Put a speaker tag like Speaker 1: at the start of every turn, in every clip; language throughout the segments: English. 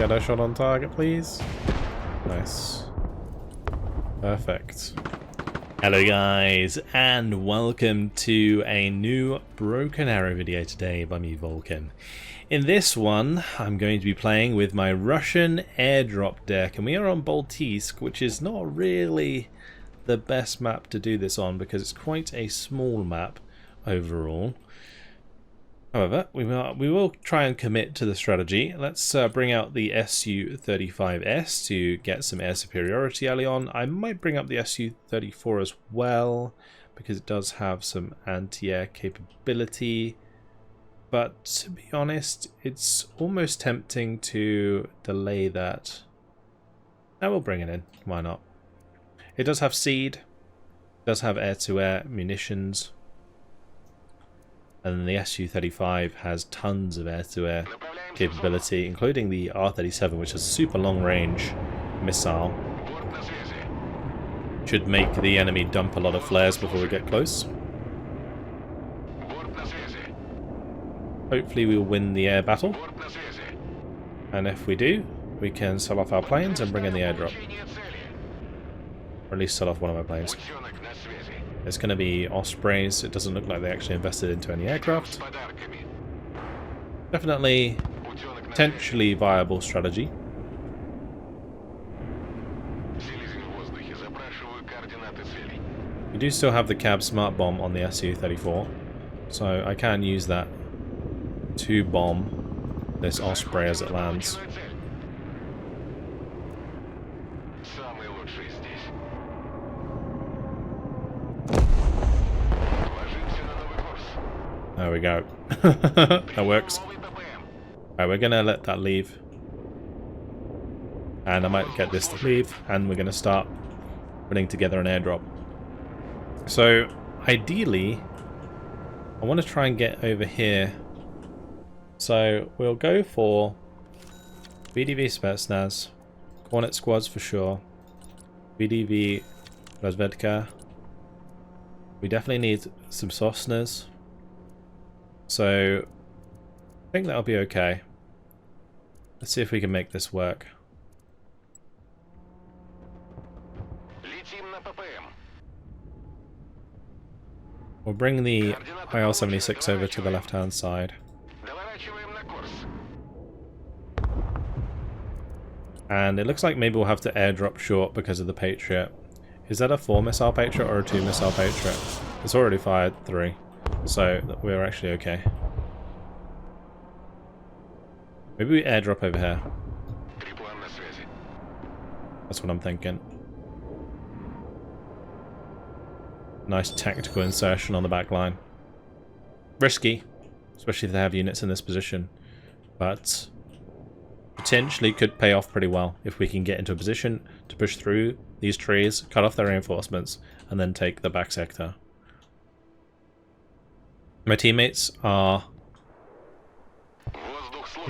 Speaker 1: get a shot on target, please? Nice. Perfect. Hello guys, and welcome to a new Broken Arrow video today by me, Vulcan. In this one, I'm going to be playing with my Russian airdrop deck, and we are on Baltisk, which is not really the best map to do this on because it's quite a small map overall. However, we will try and commit to the strategy. Let's bring out the Su-35S to get some air superiority early on. I might bring up the Su-34 as well because it does have some anti-air capability. But to be honest, it's almost tempting to delay that. I will bring it in. Why not? It does have seed. It does have air-to-air munitions. And the Su-35 has tons of air-to-air capability, including the R-37, which is a super long-range missile. Should make the enemy dump a lot of flares before we get close. Hopefully we'll win the air battle. And if we do, we can sell off our planes and bring in the airdrop. Or at least sell off one of our planes. It's going to be Ospreys. It doesn't look like they actually invested into any aircraft. Definitely potentially viable strategy. We do still have the cab smart bomb on the Su-34, so I can use that to bomb this Osprey as it lands. There we go. That works. Alright, we're gonna let that leave. And I might get this to leave, and we're gonna start putting together an airdrop. So, ideally, I want to try and get over here. So, we'll go for VDV Spetsnaz, Hornet squads for sure, VDV Razvedka. We definitely need some Sosnas. So, I think that'll be okay. Let's see if we can make this work. We'll bring the IL-76 over to the left-hand side. And it looks like maybe we'll have to airdrop short because of the Patriot. Is that a 4-missile Patriot or a 2-missile Patriot? It's already fired 3. So we're actually okay. Maybe we airdrop over here. That's what I'm thinking. Nice tactical insertion on the back line. Risky, especially if they have units in this position. But potentially could pay off pretty well if we can get into a position to push through these trees, cut off their reinforcements, and then take the back sector. My teammates are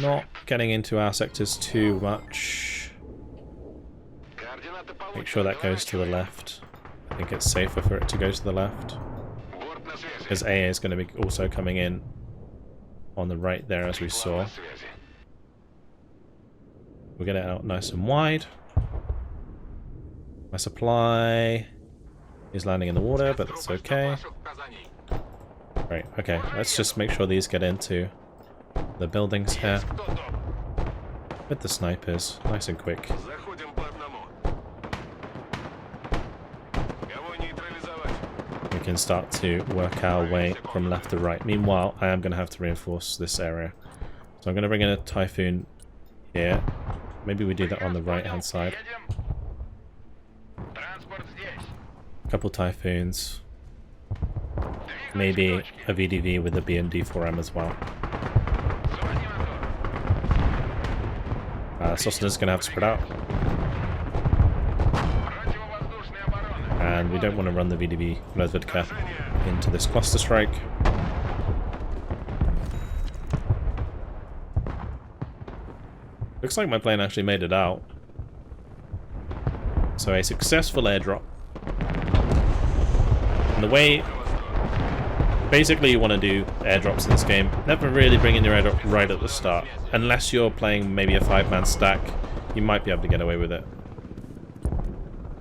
Speaker 1: not getting into our sectors too much. Make sure that goes to the left. I think it's safer for it to go to the left. Because AA is going to be also coming in on the right there, as we saw. We'll get it out nice and wide. My supply is landing in the water, but that's okay. Right, okay, let's just make sure these get into the buildings here. With the snipers, nice and quick. We can start to work our way from left to right. Meanwhile, I am going to have to reinforce this area. So I'm going to bring in a Typhoon here. Maybe we do that on the right hand side. A couple Typhoons. Maybe a VDV with a BMD-4M as well. Sosna's going to have to spread out. And we don't want to run the VDV Razvedka into this cluster strike. Looks like my plane actually made it out. So a successful airdrop. And the way Basically, you want to do airdrops in this game. Never really bring in your airdrop right at the start. Unless you're playing maybe a 5-man stack, you might be able to get away with it.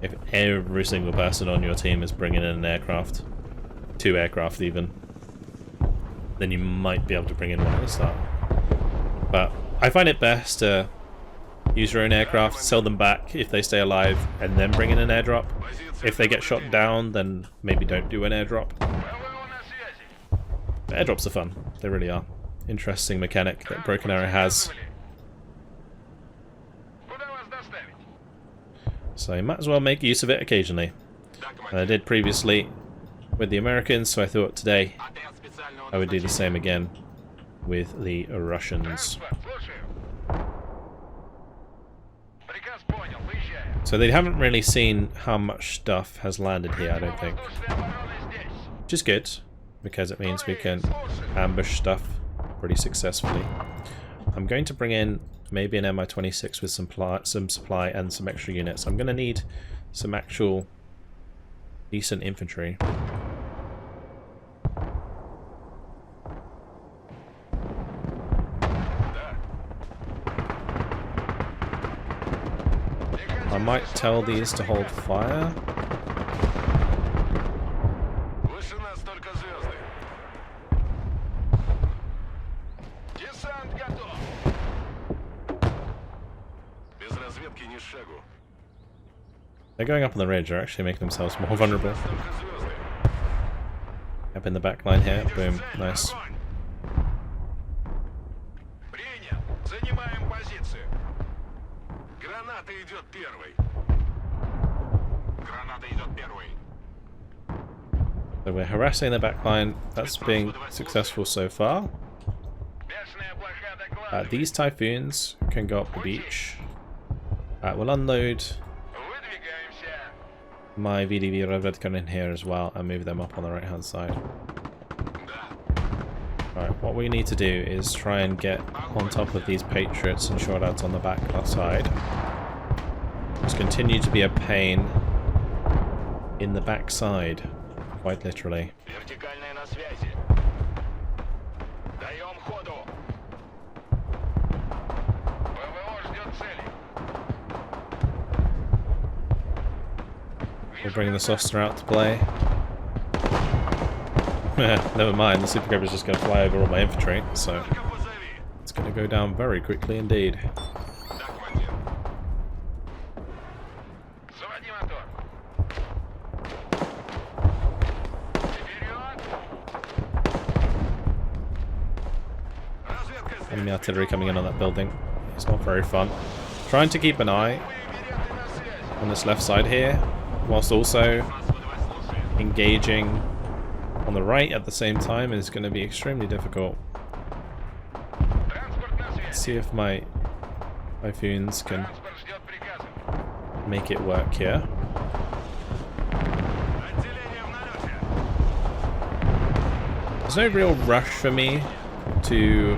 Speaker 1: If every single person on your team is bringing in an aircraft, 2 aircraft even, then you might be able to bring in one at the start. But I find it best to use your own aircraft, sell them back if they stay alive, and then bring in an airdrop. If they get shot down, then maybe don't do an airdrop. But airdrops are fun. They really are. Interesting mechanic that Broken Arrow has. So you might as well make use of it occasionally. And I did previously with the Americans, so I thought today I would do the same again with the Russians. So they haven't really seen how much stuff has landed here, I don't think. Which is good, because it means we can ambush stuff pretty successfully. I'm going to bring in maybe an Mi-26 with some supply and some extra units. I'm going to need some actual decent infantry. I might tell these to hold fire. They're going up on the ridge, they're actually making themselves more vulnerable. Up in the back line here, boom, nice. So we're harassing the back line, that's being successful so far. These Typhoons can go up the beach. We'll unload my VDV Revedkan in here as well and move them up on the right hand side. Alright, what we need to do is try and get on top of these Patriots and short outs on the back side. Just continue to be a pain in the backside, quite literally. We'll bring the Soster out to play. Never mind, the Super Cobra is just going to fly over all my infantry, so it's going to go down very quickly indeed. Enemy artillery coming in on that building. It's not very fun. Trying to keep an eye on this left side here, whilst also engaging on the right at the same time is going to be extremely difficult. Let's see if my Typhoons can make it work here. There's no real rush for me to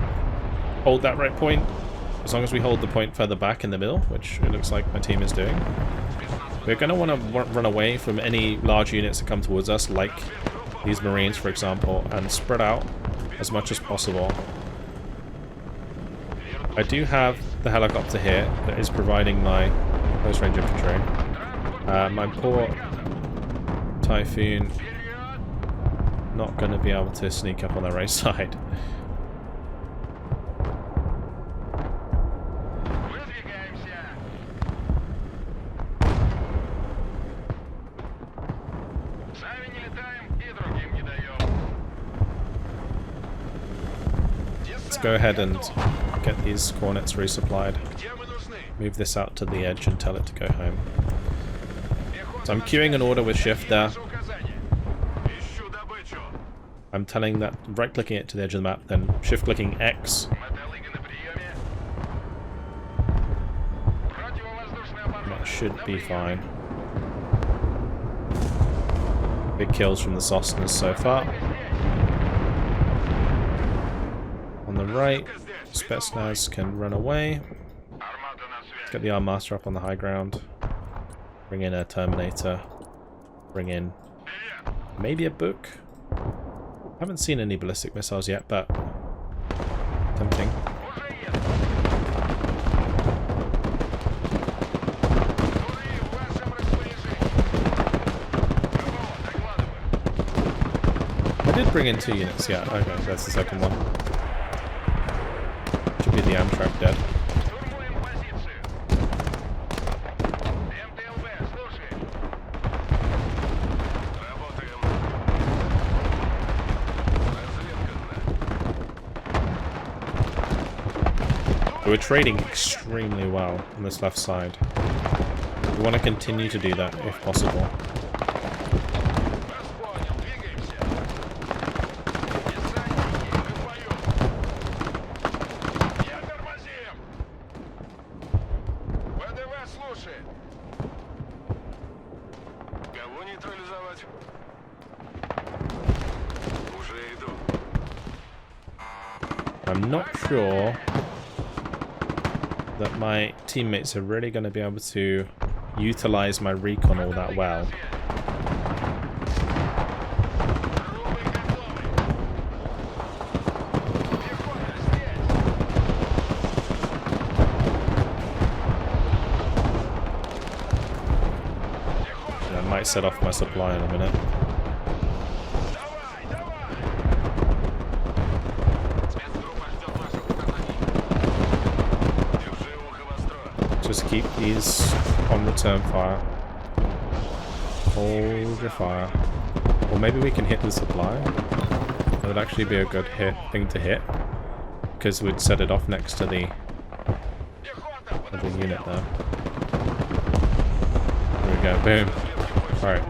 Speaker 1: hold that right point, as long as we hold the point further back in the middle, which it looks like my team is doing. We're going to want to run away from any large units that come towards us, like these Marines, for example, and spread out as much as possible. I do have the helicopter here that is providing my close range infantry. My poor Typhoon not going to be able to sneak up on the right side. Let's go ahead and get these Cornets resupplied. Move this out to the edge and tell it to go home. So I'm queuing an order with shift there. I'm telling that, right-clicking it to the edge of the map, then shift-clicking X. That should be fine. Big kills from the Sosnas so far. On the right, Spetsnaz can run away. Let's get the Armaster up on the high ground. Bring in a Terminator. Bring in maybe a book. Haven't seen any ballistic missiles yet, but tempting. I did bring in 2 units, yeah. Okay, that's the second one. Should be the Amtrak dead. We're trading extremely well on this left side. We want to continue to do that if possible. I'm not sure that my teammates are really going to be able to utilize my recon all that well. I might set off my supply in a minute. Just keep these on return fire. Hold your fire. Or maybe we can hit the supply. That would actually be a good thing to hit, because we'd set it off next to the other unit there. There we go, boom. Alright.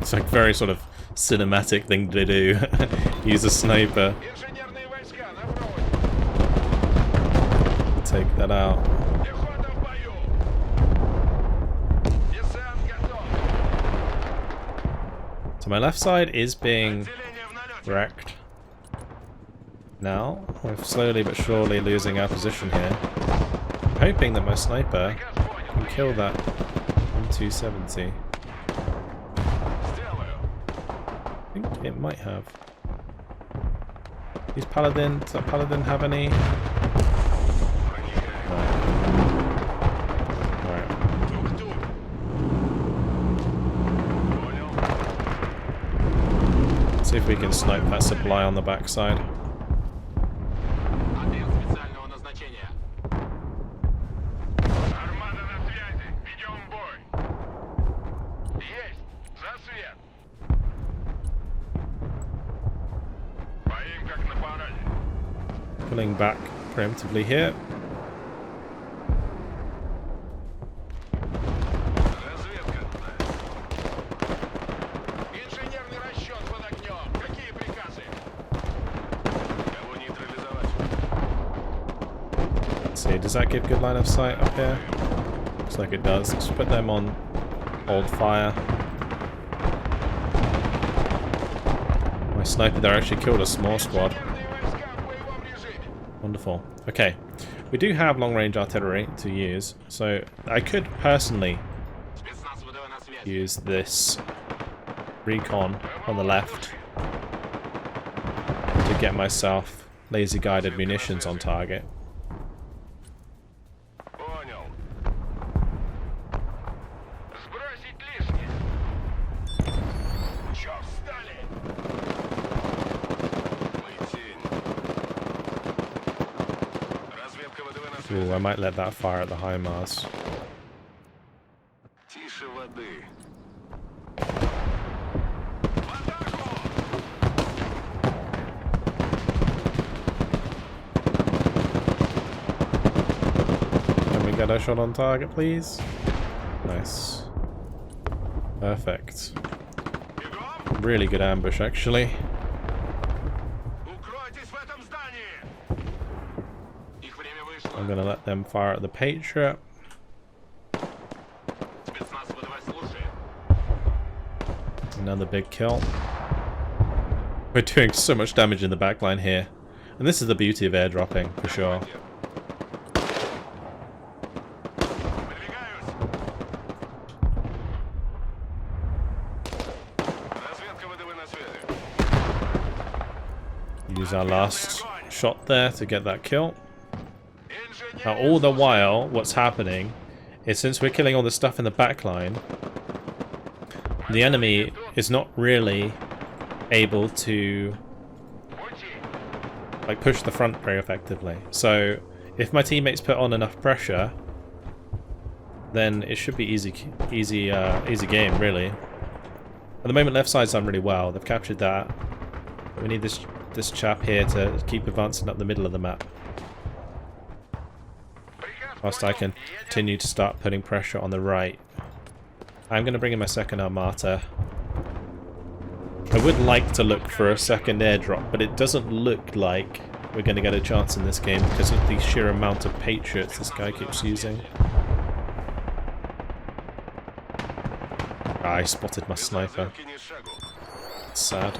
Speaker 1: It's like very sort of cinematic thing to do. Use a sniper. Take that out. So my left side is being wrecked. Now, we're slowly but surely losing our position here. I'm hoping that my sniper can kill that M270. I think it might have. Does that Paladin have any? See if we can snipe that supply on the backside. Pulling back preemptively here. Does that give good line of sight up here? Looks like it does. Let's put them on hold fire. My sniper there actually killed a small squad. Wonderful. Okay. We do have long-range artillery to use, so I could personally use this recon on the left to get myself laser-guided munitions on target. Ooh, I might let that fire at the HIMARS. Can we get a shot on target, please? Nice. Perfect. Really good ambush, actually. I'm gonna let them fire at the Patriot. Another big kill. We're doing so much damage in the backline here. And this is the beauty of airdropping, for sure. Use our last shot there to get that kill. Now all the while, what's happening is since we're killing all the stuff in the backline, the enemy is not really able to like push the front very effectively. So if my teammates put on enough pressure, then it should be easy game, really. At the moment, left side's done really well. They've captured that. We need this chap here to keep advancing up the middle of the map. Whilst I can continue to start putting pressure on the right. I'm going to bring in my second armata. I would like to look for a second airdrop, but it doesn't look like we're going to get a chance in this game because of the sheer amount of Patriots this guy keeps using. I spotted my sniper. It's sad.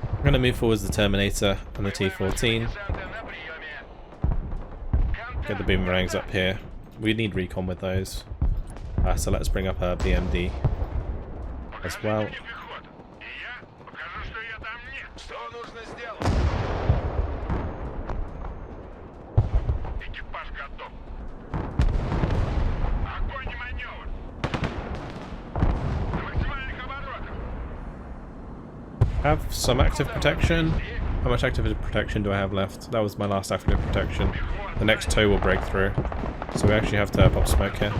Speaker 1: I'm going to move forwards the Terminator and the T-14. Get the boomerangs up here. We need recon with those. So let's bring up our BMD as well. Have some active protection. How much active protection do I have left? That was my last active protection. The next tow will break through, so we actually have to pop smoke here.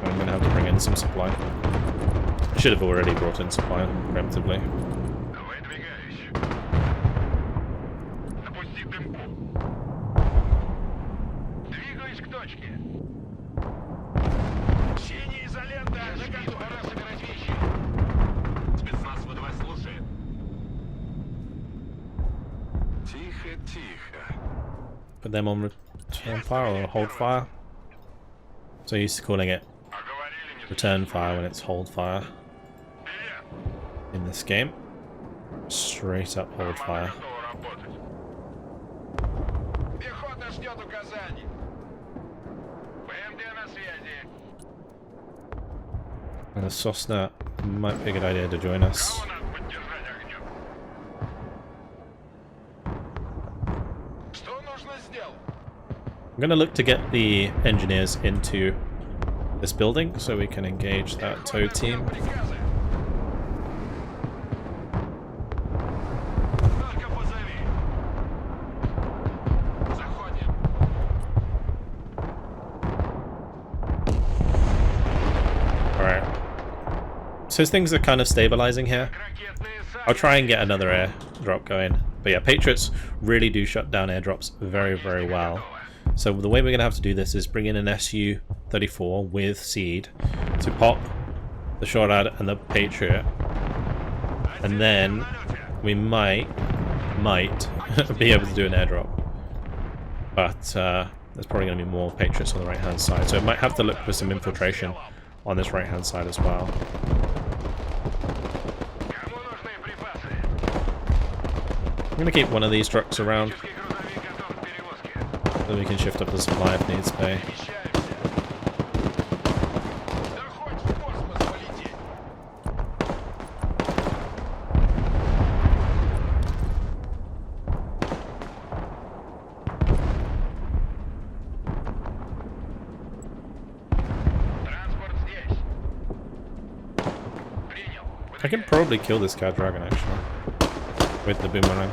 Speaker 1: I'm gonna have to bring in some supply. I should have already brought in supply preemptively. Put them on return fire or hold fire. So used to calling it return fire when it's hold fire. In this game, straight up hold fire. And the Cessna might be a good idea to join us. I'm going to look to get the engineers into this building so we can engage that tow team. Alright. So things are kind of stabilizing here. I'll try and get another airdrop going. But yeah, Patriots really do shut down airdrops very, very well. So the way we're going to have to do this is bring in an Su-34 with seed to pop the Shorad and the Patriot, and then we might be able to do an airdrop. But there's probably going to be more Patriots on the right hand side, so it might have to look for some infiltration on this right hand side as well. I'm going to keep one of these trucks around. So we can shift up the supply if needs be. I can probably kill this Cat Dragon actually with the boomerang.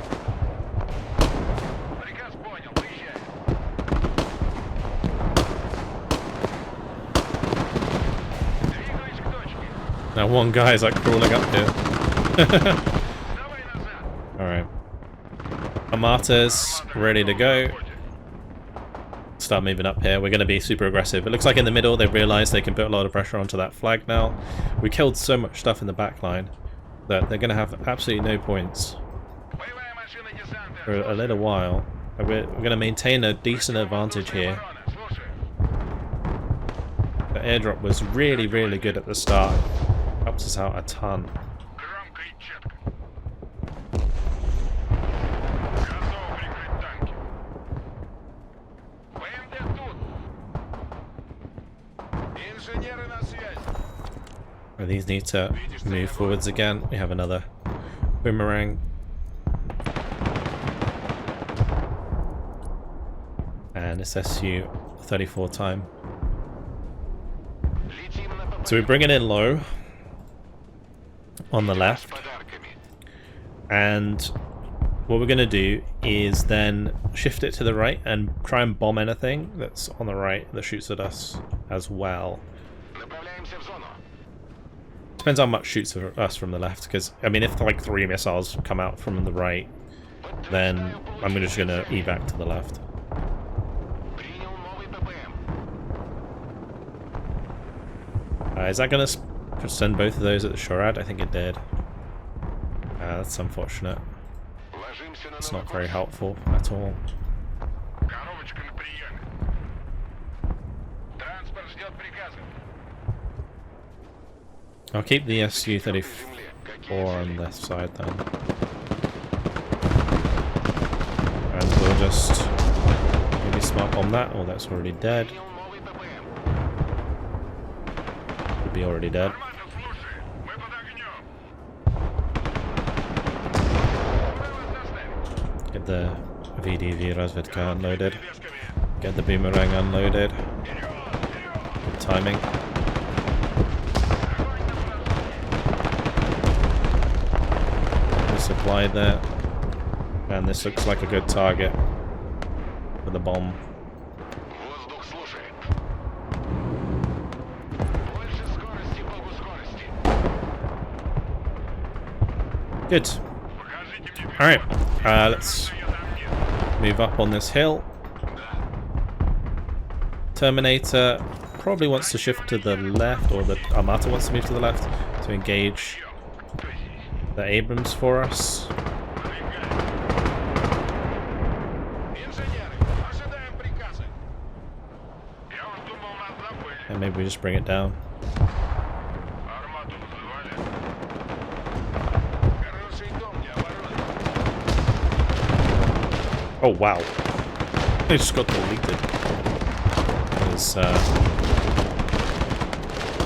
Speaker 1: Now one guy is like crawling up here. Alright. Armata's ready to go. Start moving up here. We're going to be super aggressive. It looks like in the middle they've realised they can put a lot of pressure onto that flag now. We killed so much stuff in the back line that they're going to have absolutely no points for a little while. We're going to maintain a decent advantage here. The airdrop was really, really good at the start. Helps us out a ton. Well, these need to move forwards again. We have another boomerang. And it's SU-34 time. So we bring it in low on the left. And what we're going to do is then shift it to the right and try and bomb anything that's on the right that shoots at us as well. Depends how much shoots at us from the left, because, I mean, if like 3 missiles come out from the right, then I'm just going to evac to the left. Is that going to send both of those at the Shorad? I think it did. That's unfortunate. It's not very helpful at all. I'll keep the SU-34 on this side then. And we'll just maybe smart bomb that. Oh, that's already dead. Could be already dead. Get the VDV Razvedka unloaded. Get the boomerang unloaded. Good timing. Supply there, and this looks like a good target for the bomb. Good. Alright, let's move up on this hill. Terminator probably wants to shift to the left, or the Armata wants to move to the left to engage the Abrams for us. And maybe we just bring it down. Oh wow. It just got deleted. It was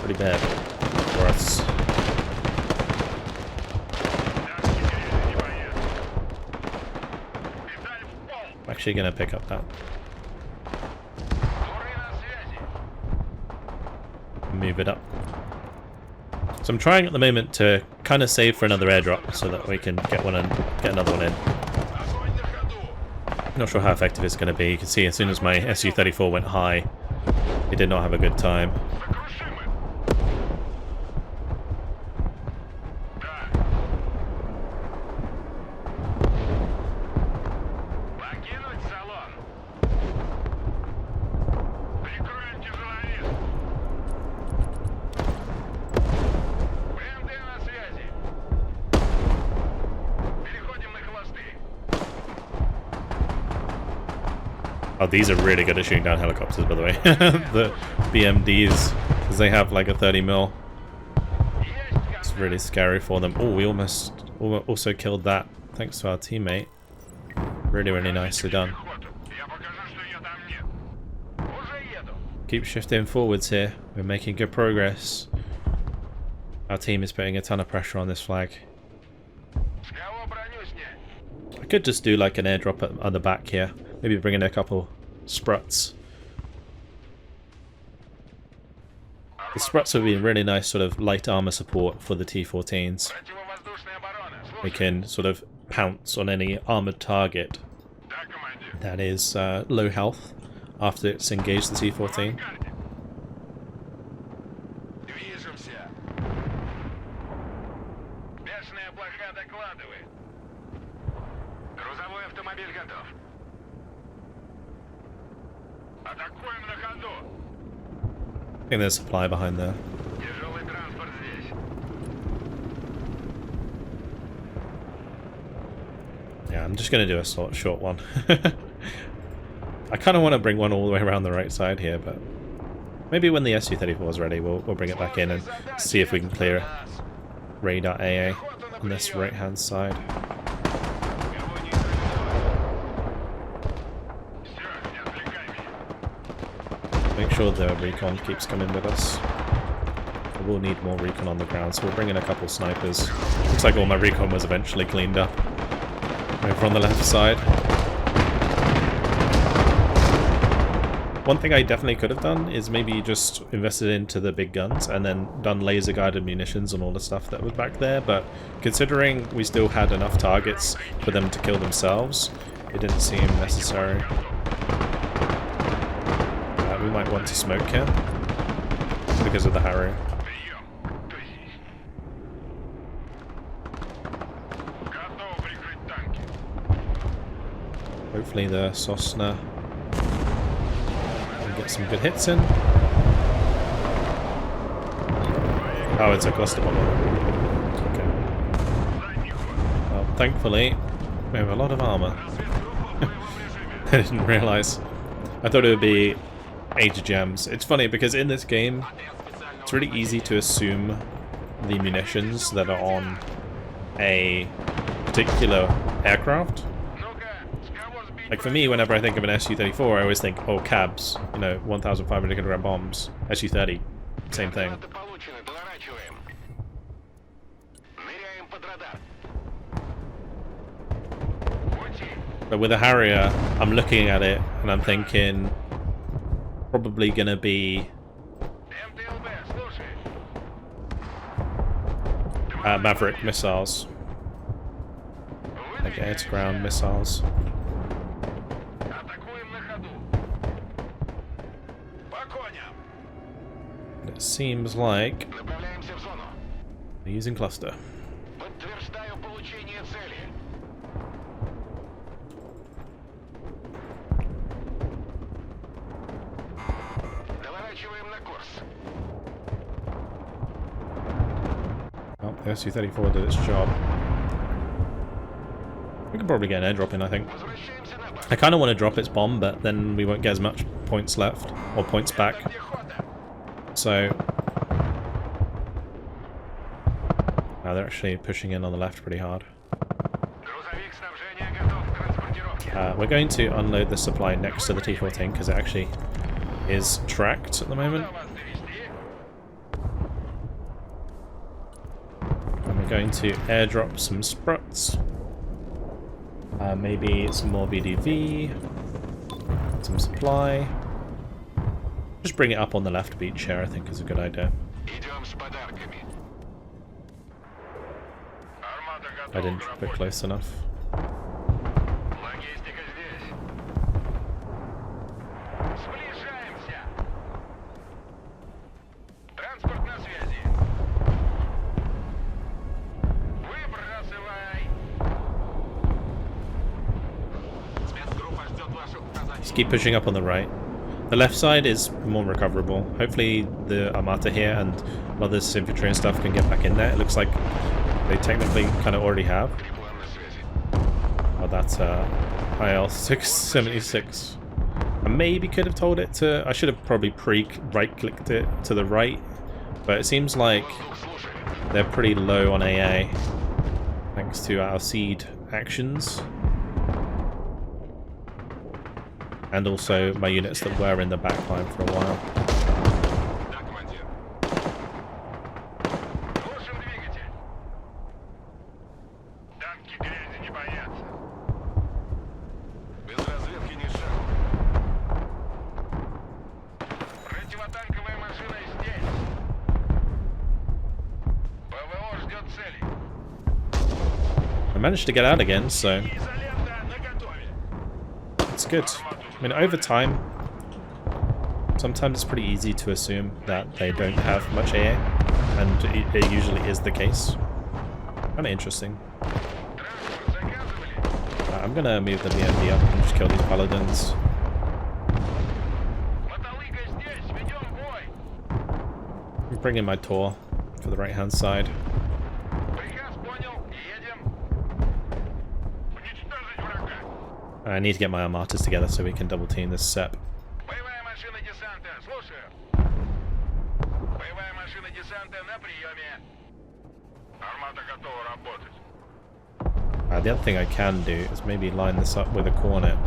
Speaker 1: pretty bad for us. Actually gonna pick up that. Move it up. So I'm trying at the moment to kind of save for another airdrop so that we can get one and get another one in. Not sure how effective it's going to be. You can see as soon as my SU-34 went high, it did not have a good time. Oh, these are really good at shooting down helicopters, by the way. The BMDs, because they have like a 30 mil. It's really scary for them. Oh, we almost also killed that, thanks to our teammate. Really, really nicely done. Keep shifting forwards here. We're making good progress. Our team is putting a ton of pressure on this flag. I could just do like an airdrop at the back here. Maybe bring in a couple Spruts. The Spruts would be really nice sort of light armor support for the T-14s. We can sort of pounce on any armored target that is low health after it's engaged the T-14. I think there's supply behind there. Yeah, I'm just going to do a short one. I kind of want to bring one all the way around the right side here, but maybe when the SU-34 is ready, we'll bring it back in and see if we can clear radar AA on this right-hand side. Make sure the recon keeps coming with us. We'll need more recon on the ground, so we'll bring in a couple snipers. Looks like all my recon was eventually cleaned up. Over on the left side. One thing I definitely could have done is maybe just invested into the big guns and then done laser guided munitions and all the stuff that was back there, but considering we still had enough targets for them to kill themselves, it didn't seem necessary. We might want to smoke here because of the Harrow. Hopefully the Sosna can get some good hits in. Oh, it's a cluster bomb. Okay. Well, thankfully, we have a lot of armor. I didn't realize. I thought it would be 8 gems. It's funny because in this game, it's really easy to assume the munitions that are on a particular aircraft. Like for me, whenever I think of an Su-34, I always think, oh, cabs, you know, 1,500 kilogram bombs. Su-30, same thing. But with a Harrier, I'm looking at it and I'm thinking, probably gonna be Maverick missiles, like air-to-ground missiles. It seems like we're using cluster. Oh, the Su-34 did its job. We can probably get an airdrop in, I think. I kind of want to drop its bomb, but then we won't get as much points left, or points back. So now they're actually pushing in on the left pretty hard. We're going to unload the supply next to the T-14 because it actually is tracked at the moment. And we're going to airdrop some spruts. Maybe some more VDV. Some supply. Just bring it up on the left beach here, I think is a good idea. I didn't drop it close enough. Just keep pushing up on the right. The left side is more recoverable. Hopefully the Armata here and others infantry and stuff can get back in there. It looks like they technically kind of already have. Oh, that's IL-676. I maybe could have told it to... I should have probably right-clicked it to the right. But it seems like they're pretty low on AA. Thanks to our seed actions. And also my units that were in the backline for a while. I managed to get out again, so it's good. I mean, over time, sometimes it's pretty easy to assume that they don't have much AA, and it usually is the case. Kind of interesting. I'm gonna move the BMD up and just kill these paladins. Bring in my Tor for the right-hand side. I need to get my Armatas together so we can double team this SEP. The other thing I can do is maybe line this up with a Cornet.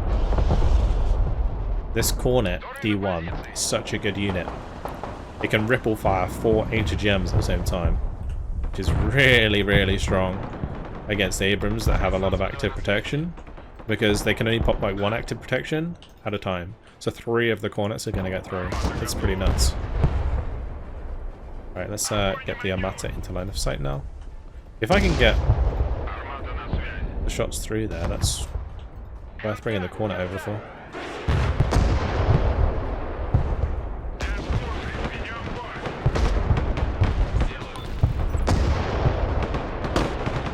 Speaker 1: This Cornet D1 is such a good unit. It can ripple fire 4 HGMs at the same time, which is really, really strong against Abrams that have a lot of active protection, because they can only pop like 1 active protection at a time. So 3 of the Cornets are going to get through. It's pretty nuts. Alright, let's get the Armata into line of sight now. If I can get the shots through there, that's worth bringing the Cornet over for.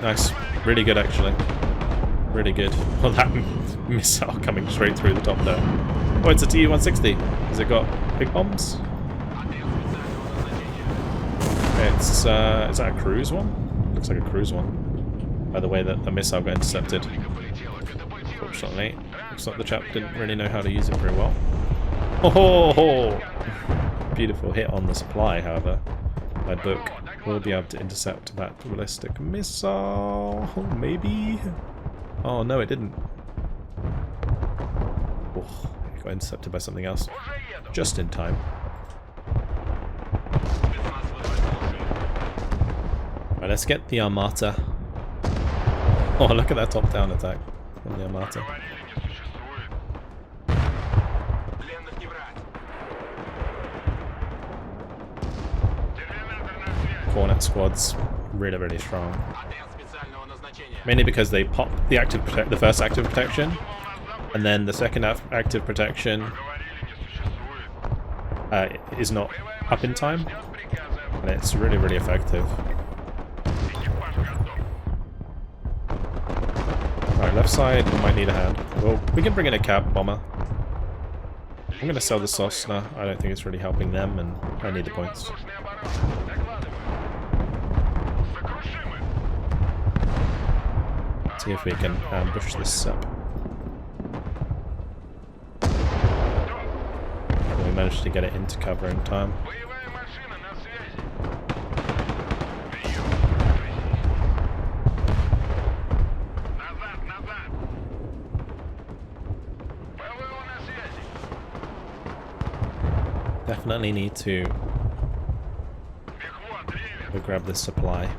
Speaker 1: Nice. Really good, actually. Really good. Well, that missile coming straight through the top there. Oh, it's a Tu-160. Has it got big bombs? It's, is that a cruise one? Looks like a cruise one. By the way that the missile got intercepted. Fortunately, looks like the chap didn't really know how to use it very well. Oh! Beautiful hit on the supply, however. My book will be able to intercept that ballistic missile. Maybe? Oh, no, it didn't. Oh, it got intercepted by something else. Just in time. Right, let's get the Armata. Oh, look at that top-down attack from the Armata. Cornet squad's really, really strong. Mainly because they pop the first active protection, and then the second active protection is not up in time, and it's really, really effective. Right, left side might need a hand. Well, we can bring in a cab bomber. I'm going to sell the Cessna. I don't think it's really helping them, and I need the points. See if we can ambush this up. We managed to get it into cover in time. Definitely need to grab this supply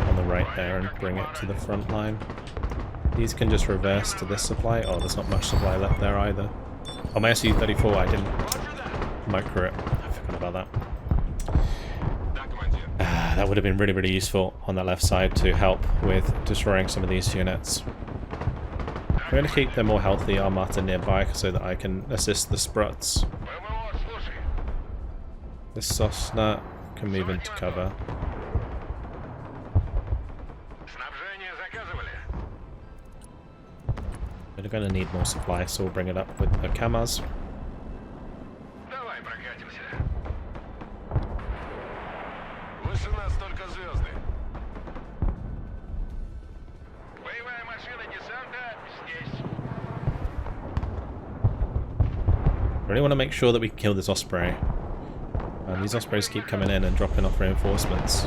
Speaker 1: on the right there and bring it to the front line. These can just reverse to this supply. Oh, there's not much supply left there either. Oh, my Su-34, I didn't micro it. I forgot about that. That would have been really, really useful on that left side to help with destroying some of these units. I'm going to keep the more healthy Armata nearby so that I can assist the Spruts. This Cessna can move into cover. We're going to need more supply, so we'll bring it up with the Kamaz. Really want to make sure that we kill this Osprey. These Ospreys keep coming in and dropping off reinforcements.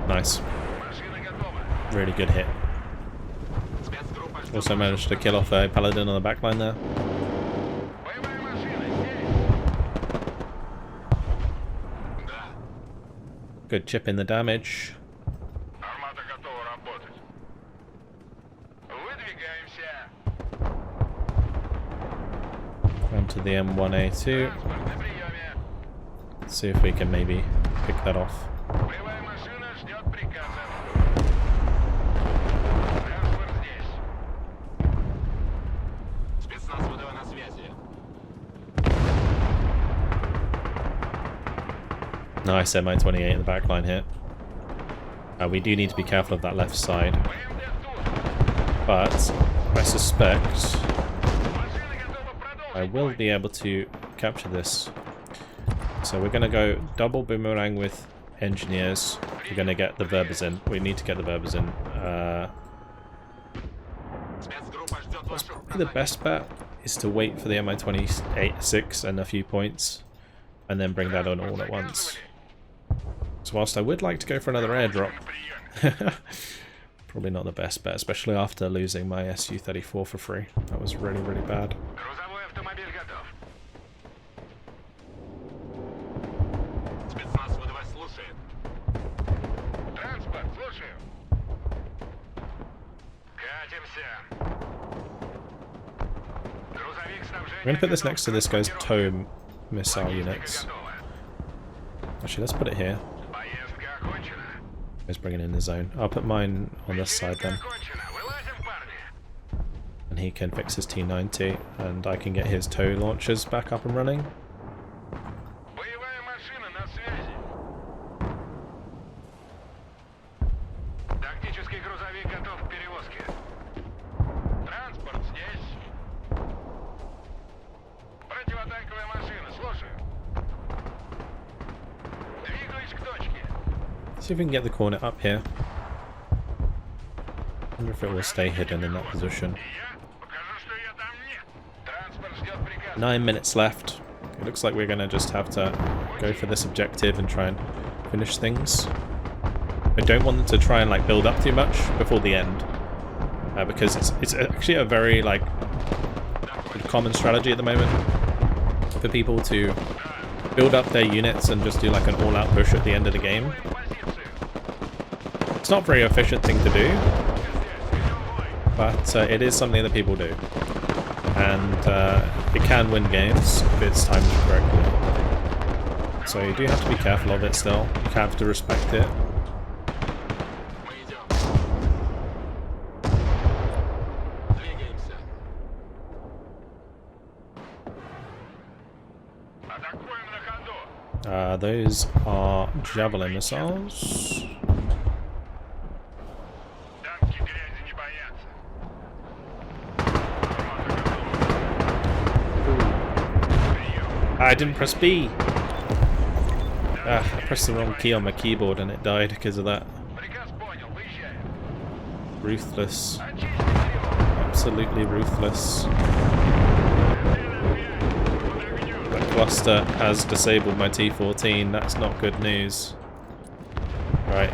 Speaker 1: Nice. Really good hit. Also managed to kill off a paladin on the backline there. Good chip in the damage. Down to the M1A2. Let's see if we can maybe pick that off. Nice Mi-28 in the backline here. We do need to be careful of that left side. But I suspect I will be able to capture this. So we're going to go double boomerang with engineers. We're going to get the Verbers in. We need to get the Verbers in What's probably the best bet is to wait for the Mi-26 and a few points, and then bring that on all at once. So whilst I would like to go for another airdrop, probably not the best bet, especially after losing my Su-34 for free. That was really, really bad. I'm going to put this next to this guy's tow missile units. Actually, let's put it here. He's bringing in his own. I'll put mine on this side then. And he can fix his T-90, and I can get his tow launchers back up and running. See if we can get the cornet up here. I wonder if it will stay hidden in that position. 9 minutes left. It looks like we're going to just have to go for this objective and try and finish things. I don't want them to try and like build up too much before the end, because it's actually a very like common strategy at the moment for people to build up their units and just do like an all-out push at the end of the game. It's not a very efficient thing to do, but it is something that people do, and it can win games if it's timed correctly. So you do have to be careful of it still. You have to respect it. Those are Javelin missiles. I didn't press B. I pressed the wrong key on my keyboard and it died because of that. Ruthless. Absolutely ruthless. That cluster has disabled my T-14. That's not good news. Right.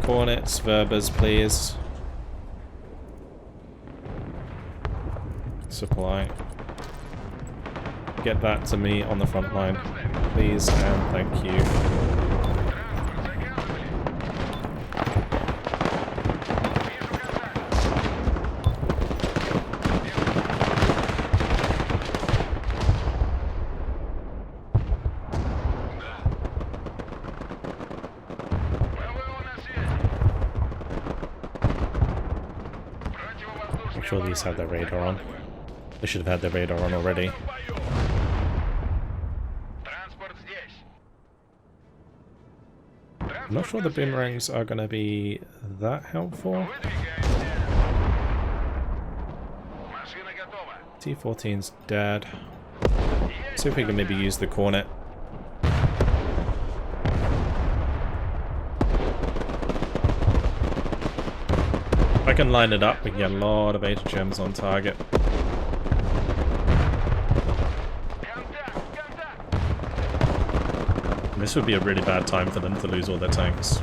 Speaker 1: Cornets, Verbers, please. Supply. Get that to me on the front line, please, and thank you. I'm sure these have their radar on. They should have had their radar on already. I'm not sure the boomerangs are going to be that helpful. T-14's dead. See if we can maybe use the cornet. If I can line it up, we can get a lot of HGMs on target. This would be a really bad time for them to lose all their tanks.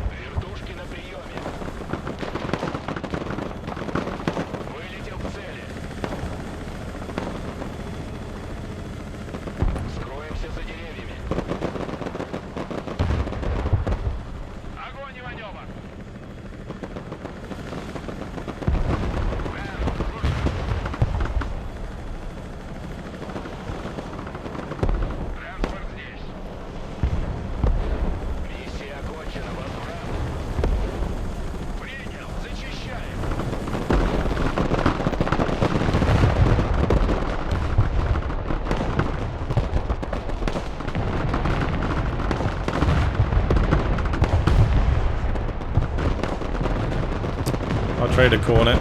Speaker 1: I'll trade a cornet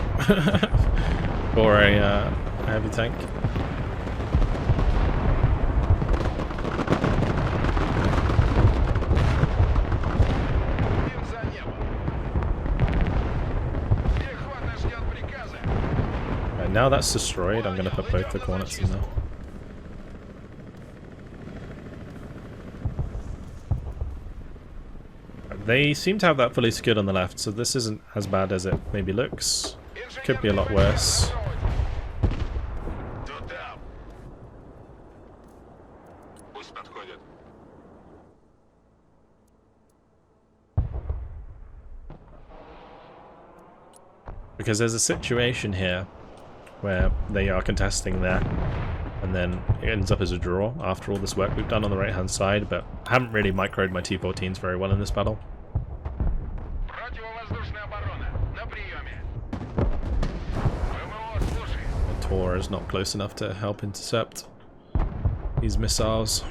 Speaker 1: for a heavy tank. now that's destroyed, I'm going to put both the coordinates in there. They seem to have that fully secured on the left, so this isn't as bad as it maybe looks. Could be a lot worse. Because there's a situation here where they are contesting there, and then it ends up as a draw after all this work we've done on the right hand side, but I haven't really microed my T-14s very well in this battle. The Tor is not close enough to help intercept these missiles.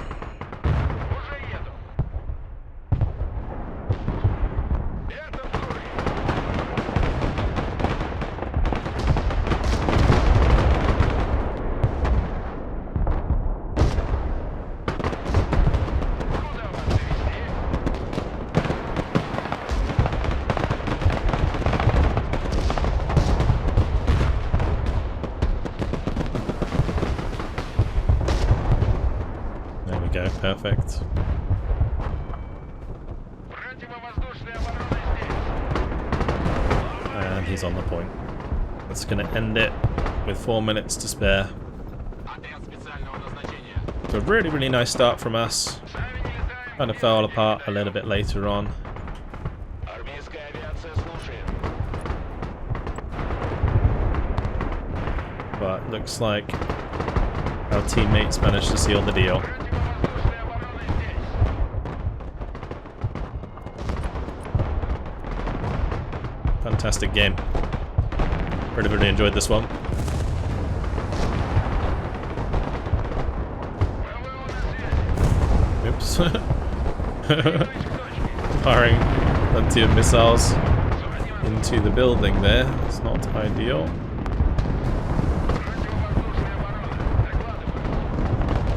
Speaker 1: Perfect. And he's on the point. That's going to end it with 4 minutes to spare. So a really, really nice start from us. Kind of fell apart a little bit later on. But looks like our teammates managed to seal the deal. Fantastic game. Really, really enjoyed this one. Oops. Firing plenty of missiles into the building there. It's not ideal.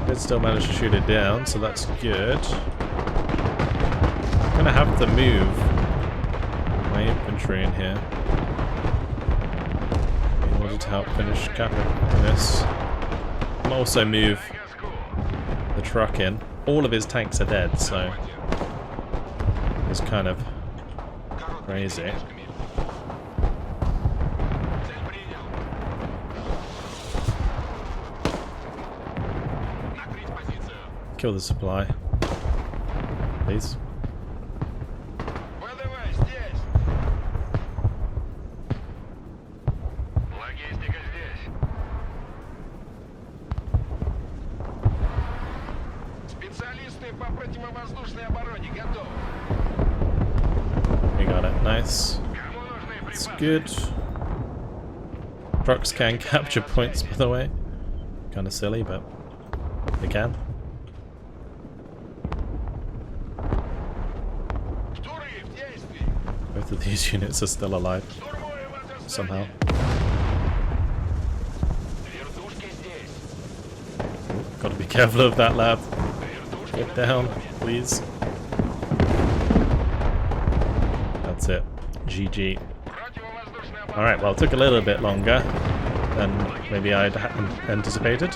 Speaker 1: Did still manage to shoot it down, so that's good. I'm gonna have to move my infantry in here in order to help finish capping this. I'll also move the truck in. All of his tanks are dead, so it's kind of crazy. Kill the supply, please. We got it, nice. It's good. Trucks can capture points, by the way. Kind of silly, but they can. Both of these units are still alive, somehow. Gotta be careful of that lab. Get down, please. That's it. GG. Alright, well, it took a little bit longer than maybe I'd anticipated.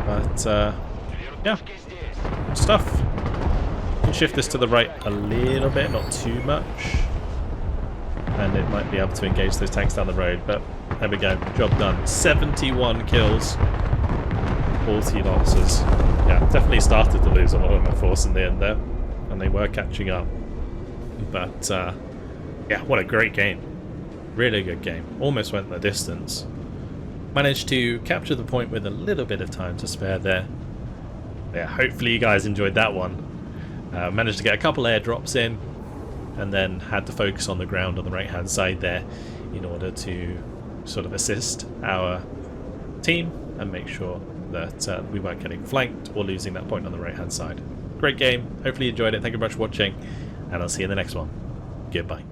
Speaker 1: But, yeah. Good stuff. Can shift this to the right a little bit, not too much. And it might be able to engage those tanks down the road, but there we go. Job done. 71 kills. 40 losses. Yeah, definitely started to lose a lot of my force in the end there, and they were catching up. But yeah, what a great game. Really good game. Almost went the distance. Managed to capture the point with a little bit of time to spare there. Yeah, hopefully you guys enjoyed that one. Managed to get a couple airdrops in, and then had to focus on the ground on the right hand side there in order to sort of assist our team and make sure that we weren't getting flanked or losing that point on the right hand side. Great game. Hopefully you enjoyed it. Thank you very much for watching, and I'll see you in the next one. Goodbye.